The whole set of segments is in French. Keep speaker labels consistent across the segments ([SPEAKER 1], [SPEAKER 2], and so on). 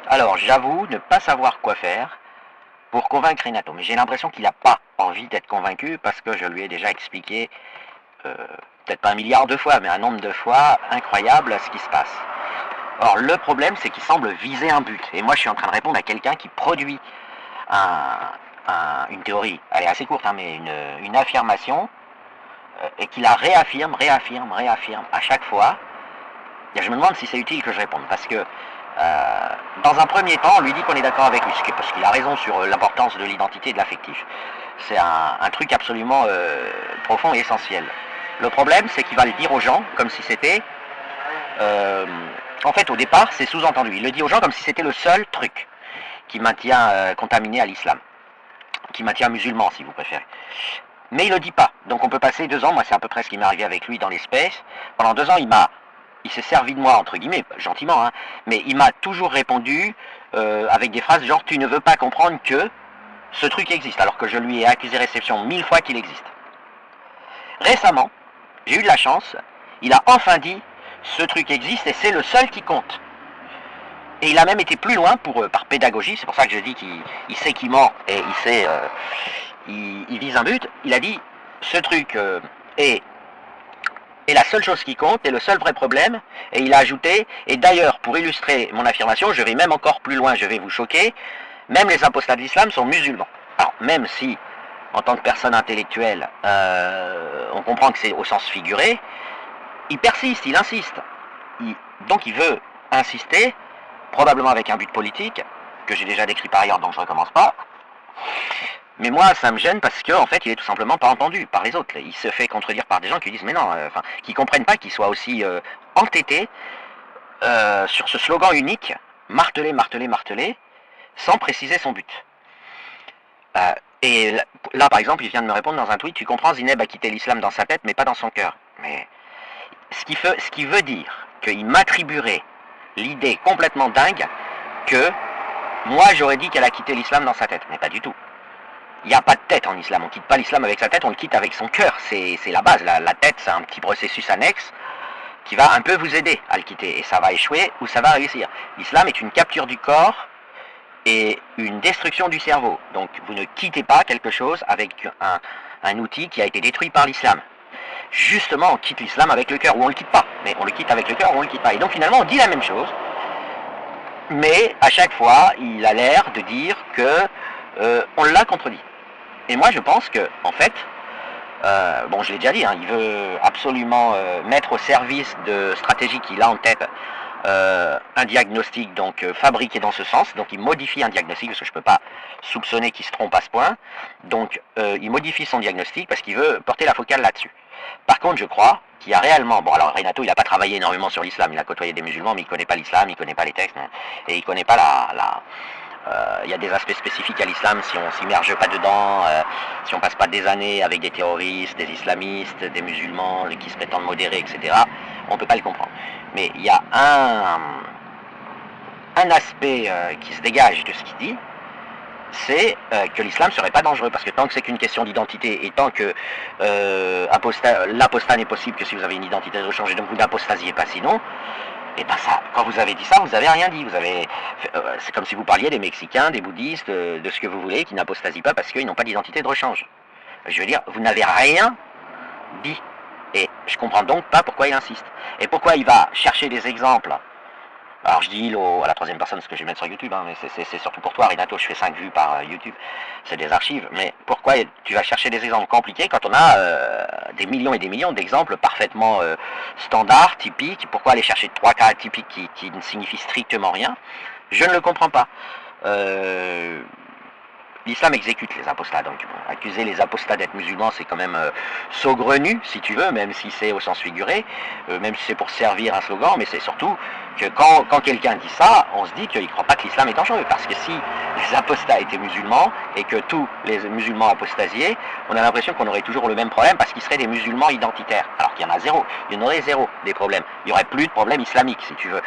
[SPEAKER 1] Alors, j'avoue ne pas savoir quoi faire pour convaincre Renato, mais j'ai l'impression qu'il n'a pas envie d'être convaincu parce que je lui ai déjà expliqué, euh, peut-être pas un milliard de fois, mais un nombre de fois incroyable ce qui se passe. Or, le problème, c'est qu'il semble viser un but. Et moi, je suis en train de répondre à quelqu'un qui produit une théorie, elle est assez courte, hein, mais une affirmation, et qui la réaffirme à chaque fois. Et je me demande si c'est utile que je réponde, parce que dans un premier temps, on lui dit qu'on est d'accord avec lui, parce qu'il a raison sur l'importance de l'identité et de l'affectif. C'est un truc absolument profond et essentiel. Le problème, c'est qu'il va le dire aux gens comme si c'était... en fait, au départ, c'est sous-entendu. Il le dit aux gens comme si c'était le seul truc qui maintient contaminé à l'islam, qui maintient musulman, si vous préférez. Mais il le dit pas. Donc on peut passer 2 ans, moi c'est à peu près ce qui m'est arrivé avec lui dans l'espèce. Pendant 2 ans, il s'est servi de moi, entre guillemets, gentiment, hein, mais il m'a toujours répondu avec des phrases genre « tu ne veux pas comprendre que ce truc existe », alors que je lui ai accusé réception 1000 fois qu'il existe. Récemment, j'ai eu de la chance, il a enfin dit « ce truc existe et c'est le seul qui compte ». Et il a même été plus loin par pédagogie, c'est pour ça que je dis qu'il sait qu'il ment et il vise un but. Il a dit « ce truc est la seule chose qui compte, est le seul vrai problème », et il a ajouté « et d'ailleurs, pour illustrer mon affirmation, je vais même encore plus loin, je vais vous choquer, même les apostats de l'islam sont musulmans ». Alors, même si, en tant que personne intellectuelle, on comprend que c'est au sens figuré, il persiste, il insiste. Donc il veut insister, probablement avec un but politique, que j'ai déjà décrit par ailleurs, donc je ne recommence pas. Mais moi, ça me gêne parce qu'en fait, il est tout simplement pas entendu par les autres. Il se fait contredire par des gens qui disent, mais non, qui comprennent pas qu'il soit aussi entêté sur ce slogan unique, martelé, martelé, martelé, sans préciser son but. Et là, par exemple, il vient de me répondre dans un tweet, tu comprends, Zineb a quitté l'islam dans sa tête, mais pas dans son cœur. Mais ce qui veut dire qu'il m'attribuerait l'idée complètement dingue que moi j'aurais dit qu'elle a quitté l'islam dans sa tête, mais pas du tout. Il n'y a pas de tête en islam, on ne quitte pas l'islam avec sa tête, on le quitte avec son cœur, c'est la base, la tête c'est un petit processus annexe qui va un peu vous aider à le quitter, et ça va échouer ou ça va réussir. L'islam est une capture du corps et une destruction du cerveau, donc vous ne quittez pas quelque chose avec un outil qui a été détruit par l'islam. Justement, on quitte l'islam avec le cœur, ou on le quitte pas, mais on le quitte avec le cœur ou on le quitte pas. Et donc finalement, on dit la même chose, mais à chaque fois, il a l'air de dire que on l'a contredit. Et moi, je pense que, en fait, bon, je l'ai déjà dit, hein, il veut absolument mettre au service de stratégies qu'il a en tête un diagnostic donc fabriqué dans ce sens. Donc il modifie un diagnostic parce que je ne peux pas soupçonner qu'il se trompe à ce point. Donc il modifie son diagnostic parce qu'il veut porter la focale là-dessus. Par contre, je crois qu'il y a réellement... Bon, alors Renato, il n'a pas travaillé énormément sur l'islam, il a côtoyé des musulmans, mais il ne connaît pas l'islam, il ne connaît pas les textes, et il ne connaît pas il y a des aspects spécifiques à l'islam si on ne s'immerge pas dedans, si on passe pas des années avec des terroristes, des islamistes, des musulmans qui se prétendent modérés, etc. On ne peut pas le comprendre. Mais il y a un aspect qui se dégage de ce qu'il dit, c'est que l'islam serait pas dangereux, parce que tant que c'est qu'une question d'identité, et tant que l'apostat n'est possible que si vous avez une identité de rechange, et donc vous n'apostasiez pas sinon, et ben ça, quand vous avez dit ça, vous avez rien dit. C'est comme si vous parliez des Mexicains, des bouddhistes, de ce que vous voulez, qui n'apostasient pas parce qu'ils n'ont pas d'identité de rechange. Je veux dire, vous n'avez rien dit. Et je comprends donc pas pourquoi il insiste. Et pourquoi il va chercher des exemples. Alors je dis il à la troisième personne, ce que je vais mettre sur YouTube, hein, mais c'est surtout pour toi, Renato, je fais 5 vues par YouTube, c'est des archives, mais pourquoi tu vas chercher des exemples compliqués quand on a des millions et des millions d'exemples parfaitement standards, typiques? Pourquoi aller chercher 3 cas typiques qui ne signifient strictement rien? Je ne le comprends pas. L'islam exécute les apostats, donc bon, accuser les apostats d'être musulmans, c'est quand même saugrenu, si tu veux, même si c'est au sens figuré, même si c'est pour servir un slogan, mais c'est surtout que quand quelqu'un dit ça, on se dit qu'il ne croit pas que l'islam est dangereux, parce que si les apostats étaient musulmans, et que tous les musulmans apostasiaient, on a l'impression qu'on aurait toujours le même problème, parce qu'ils seraient des musulmans identitaires, alors qu'il y en a zéro, il y en aurait zéro des problèmes, il n'y aurait plus de problème islamique, si tu veux.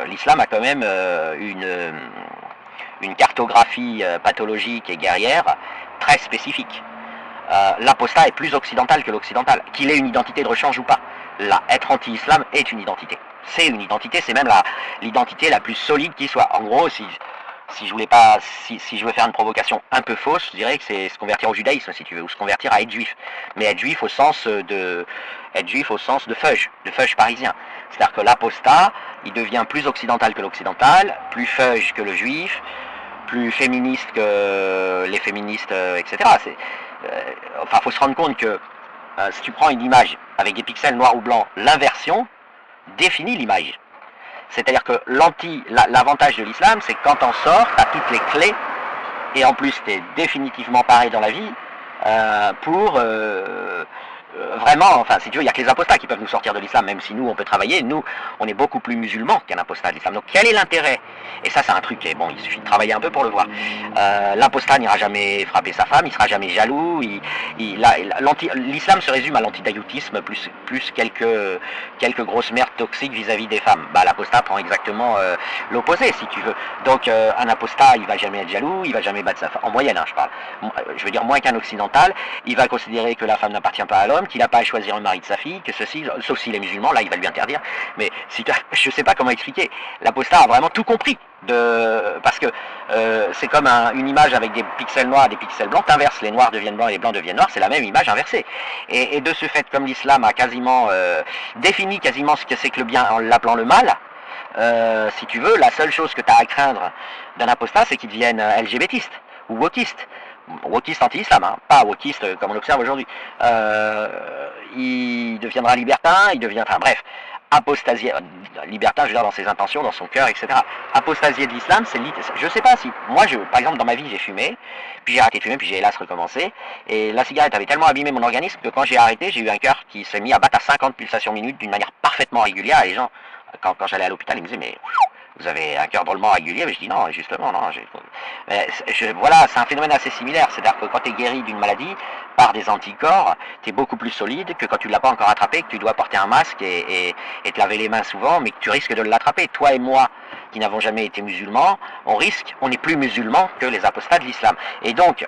[SPEAKER 1] L'islam a quand même une cartographie pathologique et guerrière très spécifique. L'apostat est plus occidental que l'occidental, qu'il ait une identité de rechange ou pas. Là, être anti-islam est une identité. C'est une identité, c'est même l'identité la plus solide qui soit. En gros, si je veux faire une provocation un peu fausse, je dirais que c'est se convertir au judaïsme, si tu veux, ou se convertir à être juif. Mais être juif au sens de feuge parisien. C'est-à-dire que l'apostat, il devient plus occidental que l'occidental, plus feuge que le juif, plus féministe que les féministes, etc. Enfin, faut se rendre compte que si tu prends une image avec des pixels noirs ou blancs, l'inversion définit l'image. C'est-à-dire que l'avantage de l'islam, c'est que quand t'en sors, t'as toutes les clés, et en plus t'es définitivement paré dans la vie pour vraiment, enfin si tu veux, il n'y a que les apostats qui peuvent nous sortir de l'islam, même si nous on peut travailler, nous on est beaucoup plus musulmans qu'un apostat de l'islam. Donc quel est l'intérêt? Et ça c'est un truc qui est bon, il suffit de travailler un peu pour le voir. L'apostat n'ira jamais frapper sa femme, il sera jamais jaloux, l'islam se résume à l'antidaïoutisme plus quelques grosses merdes toxiques vis-à-vis des femmes. Bah l'apostat prend exactement l'opposé si tu veux. Donc un apostat il va jamais être jaloux, il va jamais battre sa femme, en moyenne je parle, je veux dire moins qu'un occidental, il va considérer que la femme n'appartient pas à l'homme, qu'il n'a pas à choisir le mari de sa fille, que ceci, sauf s'il est musulman, là il va lui interdire, mais je sais pas comment expliquer, l'apostat a vraiment tout compris, parce que c'est comme une image avec des pixels noirs et des pixels blancs, t'inverses, les noirs deviennent blancs et les blancs deviennent noirs, c'est la même image inversée, et de ce fait, comme l'islam a quasiment défini quasiment ce que c'est que le bien en l'appelant le mal, si tu veux, la seule chose que tu as à craindre d'un apostat, c'est qu'il devienne LGBTiste ou wokiste. Wokiste anti-islam, hein, pas wokiste comme on l'observe aujourd'hui. Il deviendra libertin, enfin bref, apostasier, libertin, je veux dire dans ses intentions, dans son cœur, etc. Apostasier de l'islam, je sais pas si, moi, par exemple, dans ma vie, j'ai fumé, puis j'ai arrêté de fumer, puis j'ai hélas recommencé, et la cigarette avait tellement abîmé mon organisme que quand j'ai arrêté, j'ai eu un cœur qui s'est mis à battre à 50 pulsations minutes d'une manière parfaitement régulière, et les gens, quand j'allais à l'hôpital, ils me disaient, mais vous avez un cœur drôlement régulier, mais je dis non, justement, non. Voilà, c'est un phénomène assez similaire, c'est-à-dire que quand tu es guéri d'une maladie par des anticorps, tu es beaucoup plus solide que quand tu ne l'as pas encore attrapé, que tu dois porter un masque et te laver les mains souvent, mais que tu risques de l'attraper. Toi et moi, qui n'avons jamais été musulmans, on est plus musulmans que les apostats de l'islam. Et donc,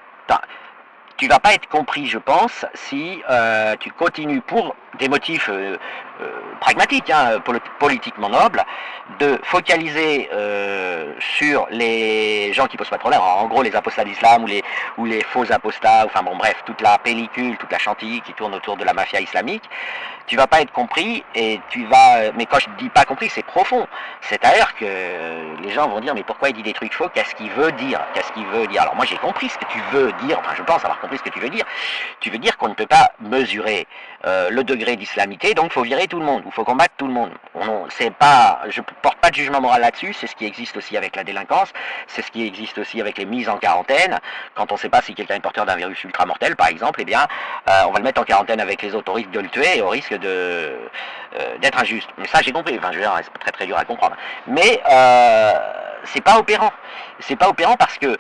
[SPEAKER 1] tu vas pas être compris, je pense, si tu continues pour des motifs pragmatiques, hein, politiquement nobles, de focaliser sur les gens qui posent pas de problème, en gros les apostats d'islam ou les faux apostats, enfin bon bref, toute la pellicule, toute la chantilly qui tourne autour de la mafia islamique, tu vas pas être compris et mais quand je dis pas compris, c'est profond. C'est-à-dire que les gens vont dire mais pourquoi il dit des trucs faux, qu'est-ce qu'il veut dire? Alors moi j'ai compris ce que tu veux dire, enfin je pense avoir compris ce que tu veux dire. Tu veux dire qu'on ne peut pas mesurer le degré d'islamité, donc il faut virer tout le monde, ou il faut combattre tout le monde. Je porte pas de jugement moral là-dessus, c'est ce qui existe aussi avec la délinquance, c'est ce qui existe aussi avec les mises en quarantaine. Quand on ne sait pas si quelqu'un est porteur d'un virus ultramortel, par exemple, eh bien, on va le mettre en quarantaine avec les autres au risque de le tuer et au risque d'être injuste. Mais ça, j'ai compris. Enfin, je veux dire, c'est très très dur à comprendre. Mais c'est pas opérant. C'est pas opérant parce que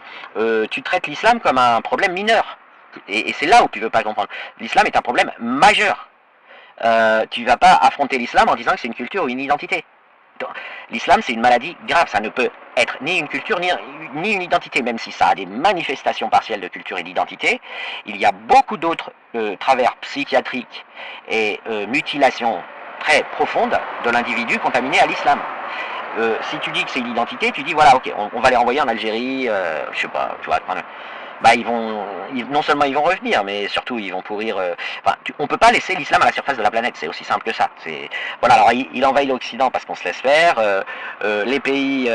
[SPEAKER 1] tu traites l'islam comme un problème mineur. Et c'est là où tu veux pas comprendre. L'islam est un problème majeur. Tu vas pas affronter l'islam en disant que c'est une culture ou une identité. L'islam, c'est une maladie grave. Ça ne peut être ni une culture ni une identité, même si ça a des manifestations partielles de culture et d'identité. Il y a beaucoup d'autres travers psychiatriques et mutilations très profondes de l'individu contaminé à l'islam. Si tu dis que c'est une identité, tu dis voilà, ok, on va les renvoyer en Algérie, je sais pas, tu vois, bah non seulement ils vont revenir, mais surtout ils vont pourrir. On peut pas laisser l'islam à la surface de la planète, c'est aussi simple que ça. Voilà, alors il envahit l'Occident parce qu'on se laisse faire. Les pays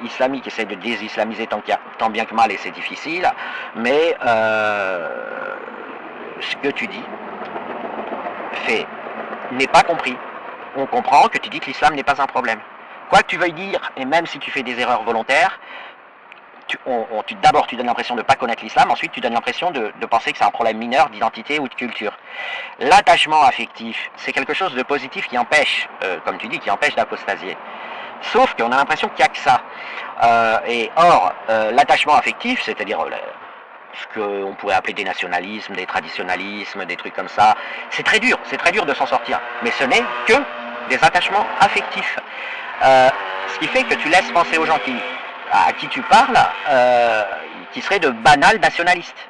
[SPEAKER 1] islamiques essaient de désislamiser tant bien que mal et c'est difficile. Mais ce que tu dis n'est pas compris. On comprend que tu dis que l'islam n'est pas un problème. Quoi que tu veuilles dire, et même si tu fais des erreurs volontaires, d'abord tu donnes l'impression de ne pas connaître l'islam, ensuite tu donnes l'impression de penser que c'est un problème mineur d'identité ou de culture. L'attachement affectif, c'est quelque chose de positif qui empêche, comme tu dis, qui empêche d'apostasier. Sauf qu'on a l'impression qu'il n'y a que ça. Or, l'attachement affectif, c'est-à-dire ce qu'on pourrait appeler des nationalismes, des traditionnalismes, des trucs comme ça, c'est très dur de s'en sortir. Mais ce n'est que des attachements affectifs. Ce qui fait que tu laisses penser aux gens à qui tu parles, qui seraient de banals nationalistes.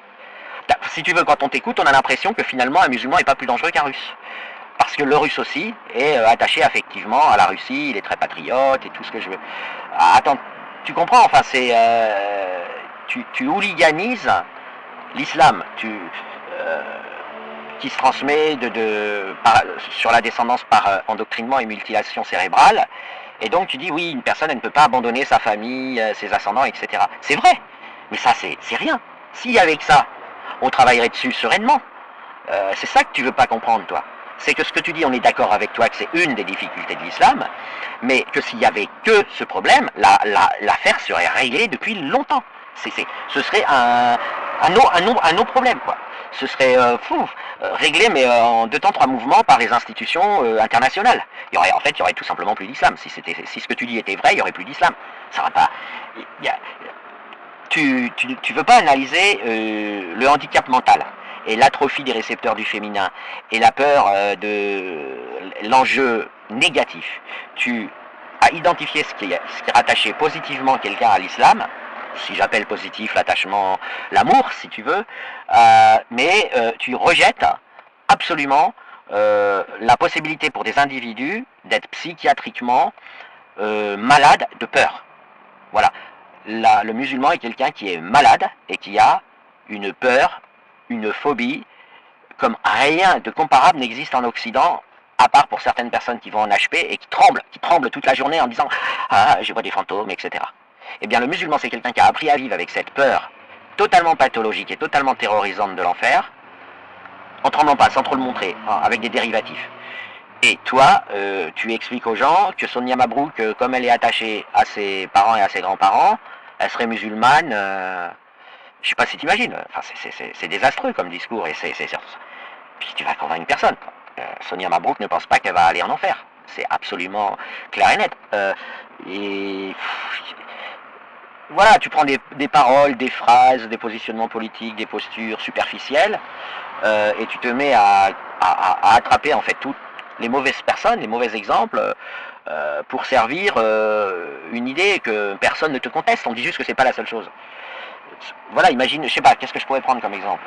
[SPEAKER 1] Si tu veux, quand on t'écoute, on a l'impression que finalement un musulman n'est pas plus dangereux qu'un russe. parce que le russe aussi est attaché affectivement à la Russie, il est très patriote et tout ce que je veux. Ah, attends, tu comprends, enfin c'est... tu hooliganises l'islam, qui se transmet sur la descendance par endoctrinement et mutilation cérébrale, et donc tu dis oui, une personne elle ne peut pas abandonner sa famille, ses ascendants, etc. C'est vrai, mais ça c'est rien. S'il y avait que ça, on travaillerait dessus sereinement. C'est ça que tu veux pas comprendre, toi. C'est que ce que tu dis, on est d'accord avec toi que c'est une des difficultés de l'islam, mais que s'il y avait que ce problème, l'affaire serait réglée depuis longtemps. Ce serait un autre problème, quoi. Ce serait réglé, mais en 2 temps 3 mouvements par les institutions internationales. En fait, il y aurait tout simplement plus d'islam. Si ce que tu dis était vrai, il y aurait plus d'islam. Ça va pas. Tu veux pas analyser le handicap mental et l'atrophie des récepteurs du féminin et la peur de l'enjeu négatif. Tu as identifié ce qui est rattaché positivement quelqu'un à l'islam, si j'appelle positif l'attachement, l'amour si tu veux, mais tu rejettes absolument la possibilité pour des individus d'être psychiatriquement malades de peur. Voilà. Le musulman est quelqu'un qui est malade et qui a une peur, une phobie, comme rien de comparable n'existe en Occident, à part pour certaines personnes qui vont en HP et qui tremblent toute la journée en disant « Ah, je vois des fantômes, etc. » Eh bien, le musulman, c'est quelqu'un qui a appris à vivre avec cette peur totalement pathologique et totalement terrorisante de l'enfer, en tremblant pas, sans trop le montrer, avec des dérivatifs. Et toi, tu expliques aux gens que Sonia Mabrouk, comme elle est attachée à ses parents et à ses grands-parents, elle serait musulmane. Je sais pas si tu imagines. Enfin, c'est désastreux comme discours. Et puis tu vas convaincre une personne. Sonia Mabrouk ne pense pas qu'elle va aller en enfer. C'est absolument clair et net. Voilà, tu prends des paroles, des phrases, des positionnements politiques, des postures superficielles, et tu te mets à attraper en fait toutes les mauvaises personnes, les mauvais exemples, pour servir une idée que personne ne te conteste. On dit juste que c'est pas la seule chose. Voilà, imagine, je sais pas, qu'est-ce que je pourrais prendre comme exemple?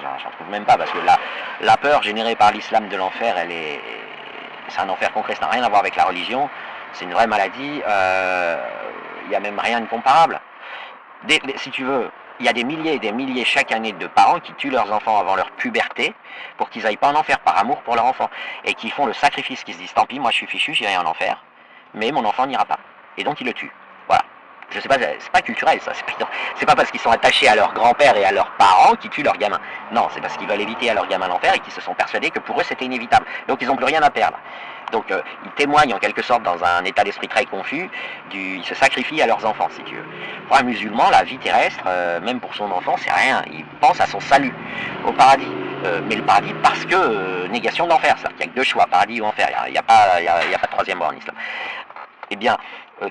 [SPEAKER 1] J'en trouve même pas, parce que la peur générée par l'islam de l'enfer, c'est un enfer concret, ça n'a rien à voir avec la religion, c'est une vraie maladie, il n'y a même rien de comparable. Si tu veux, il y a des milliers et des milliers chaque année de parents qui tuent leurs enfants avant leur puberté pour qu'ils aillent pas en enfer par amour pour leur enfant, et qui font le sacrifice, qui se disent tant pis, moi je suis fichu, j'irai en enfer, mais mon enfant n'ira pas, et donc ils le tuent. Voilà. Je sais pas, c'est pas culturel ça, c'est pas parce qu'ils sont attachés à leur grand-père et à leurs parents qu'ils tuent leurs gamins. Non, c'est parce qu'ils veulent éviter à leurs gamins l'enfer et qu'ils se sont persuadés que pour eux c'était inévitable. Donc ils n'ont plus rien à perdre. Donc ils témoignent en quelque sorte dans un état d'esprit très confus, ils se sacrifient à leurs enfants si tu veux. Pour un musulman, la vie terrestre, même pour son enfant, c'est rien. Il pense à son salut, au paradis. Mais le paradis parce que négation de l'enfer, c'est-à-dire qu'il n'y a que 2 choix, paradis ou enfer, il n'y a pas de troisième voie en islam. Eh bien,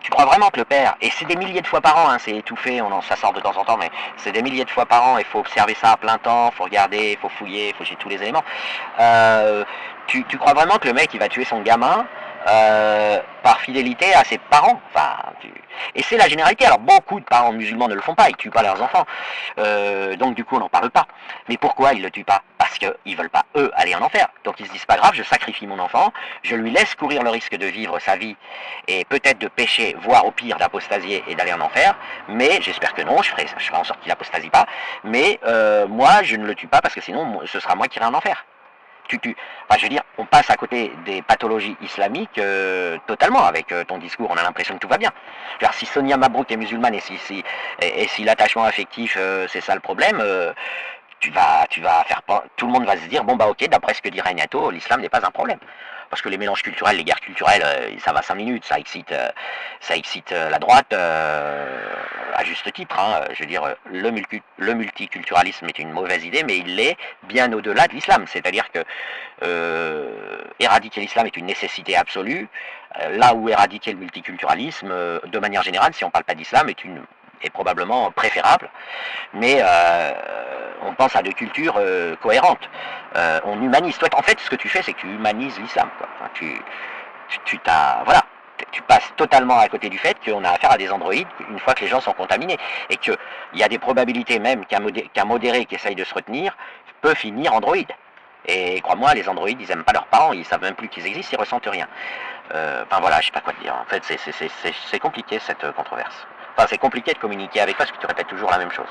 [SPEAKER 1] tu crois vraiment que le père, et c'est des milliers de fois par an, hein, c'est étouffé, ça sort de temps en temps, mais c'est des milliers de fois par an, il faut observer ça à plein temps, il faut regarder, il faut fouiller, il faut chercher tous les éléments. Tu crois vraiment que le mec il va tuer son gamin par fidélité à ses parents? Et c'est la généralité. Alors beaucoup de parents musulmans ne le font pas, ils tuent pas leurs enfants. Donc du coup on n'en parle pas. Mais pourquoi ils le tuent pas? Parce qu'ils veulent pas eux aller en enfer. Donc ils se disent pas grave, je sacrifie mon enfant, je lui laisse courir le risque de vivre sa vie et peut-être de pécher, voire au pire d'apostasier et d'aller en enfer. Mais j'espère que non, je ferai en sorte qu'il apostasie pas. Mais moi je ne le tue pas parce que sinon ce sera moi qui irai en enfer. Enfin, je veux dire, on passe à côté des pathologies islamiques totalement avec ton discours. On a l'impression que tout va bien. Alors, si Sonia Mabrouk est musulmane et si l'attachement affectif c'est ça le problème, tu vas faire tout le monde va se dire bon bah ok, d'après ce que dit Ragnato, l'islam n'est pas un problème. Parce que les mélanges culturels, les guerres culturelles, ça va 5 minutes, ça excite la droite à juste titre. Hein. Je veux dire, le multiculturalisme est une mauvaise idée, mais il l'est bien au-delà de l'islam. C'est-à-dire que éradiquer l'islam est une nécessité absolue, là où éradiquer le multiculturalisme, de manière générale, si on ne parle pas d'islam, est probablement préférable, mais on pense à 2 cultures cohérentes. On humanise. Toi, en fait, ce que tu fais, c'est que tu humanises l'islam. Enfin, voilà. Tu passes totalement à côté du fait qu'on a affaire à des androïdes une fois que les gens sont contaminés. Et qu'il y a des probabilités même qu'un modéré qui essaye de se retenir peut finir androïde. Et crois-moi, les androïdes, ils aiment pas leurs parents, ils savent même plus qu'ils existent, ils ressentent rien. Enfin voilà, je sais pas quoi te dire. En fait, c'est compliqué cette controverse. Enfin, c'est compliqué de communiquer avec toi parce que tu répètes toujours la même chose.